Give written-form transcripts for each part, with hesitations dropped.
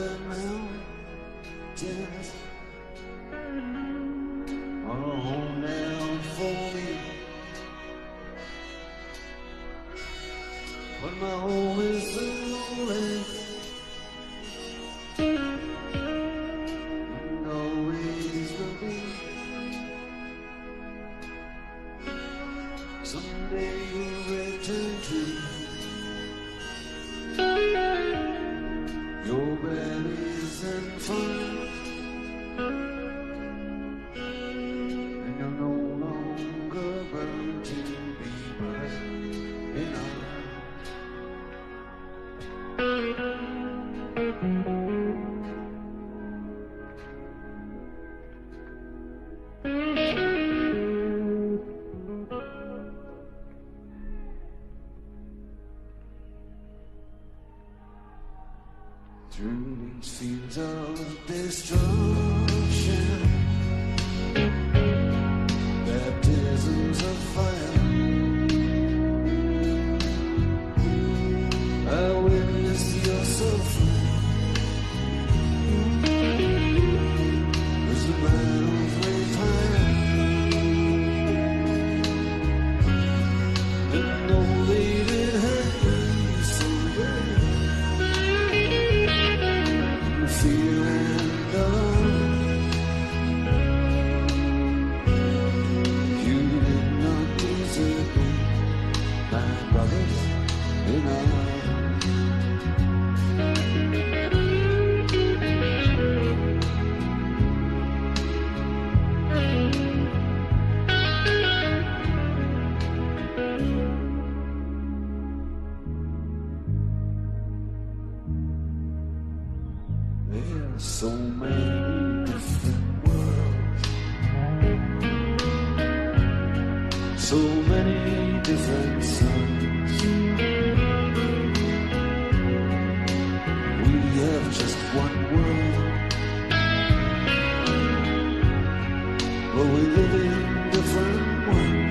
the mountains are a home now for me. But my home is the lowlands, and always will be. Someday you'll return to your valleys and farms, and you're no longer bound to be bright in arms. Through these fields of destruction, baptisms of fire, I witnessed your suffering as the miles went higher, and though they did hurt me so bad, fear and love, you did not desert me, my brothers in arms. There are so many different worlds, so many different suns. We have just one world, but we live in different ones.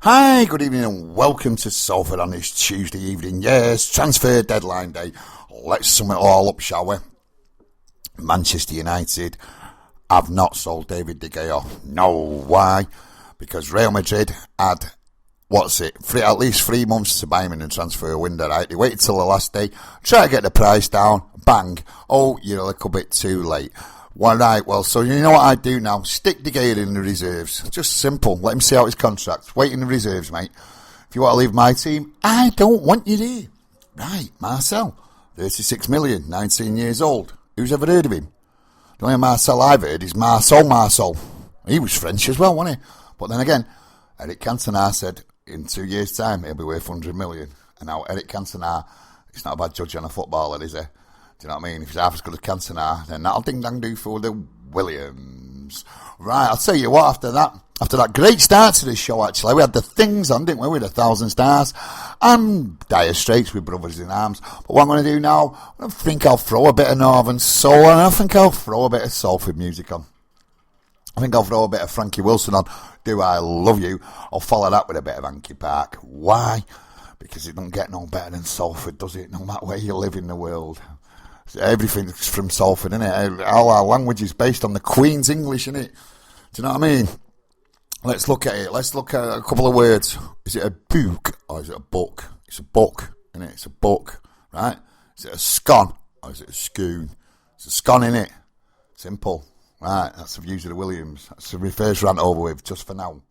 Hi, good evening and welcome to Salford on this Tuesday evening. Yes, transfer deadline day. Let's sum it all up, shall we? Manchester United have not sold David De Gea. No, why? Because Real Madrid had, at least 3 months to buy him in the transfer window, right? They waited till the last day, try to get the price down, bang. Oh, you're a little bit too late. Well, right, well, so you know what I do now? Stick De Gea in the reserves. Just simple. Let him see out his contract. Wait in the reserves, mate. If you want to leave my team, I don't want you there. Right, Marcel, 36 million, 19 years old. Who's ever heard of him? The only Marcel I've heard is Marcel. He was French as well, wasn't he? But then again, Eric Cantona said in 2 years' time he'll be worth 100 million. And now Eric Cantona, he's not a bad judge on a footballer, is he? Do you know what I mean? If he's half as good as Cantona, then that'll ding-dang-do for the Williams. Right, I'll tell you what, after that great start to this show, actually, we had the things on, didn't we? We had 1,000 stars and Dire Straits with Brothers in Arms. But what I'm going to do now, I think I'll throw a bit of Northern Soul and I think I'll throw a bit of Salford music on. I think I'll throw a bit of Frankie Wilson on. Do I Love You? I'll follow that with a bit of Anki Park. Why? Because it don't get no better than Salford, does it? No matter where you live in the world. Everything's from Salford, innit? All our language is based on the Queen's English, innit? Do you know what I mean? Let's look at it. Let's look at a couple of words. Is it a book or is it a book? It's a book, innit? It's a book, right? Is it a scone or is it a schoon? It's a scone, innit? Simple. Right, that's the views of the Williams. That's the first rant over with, just for now.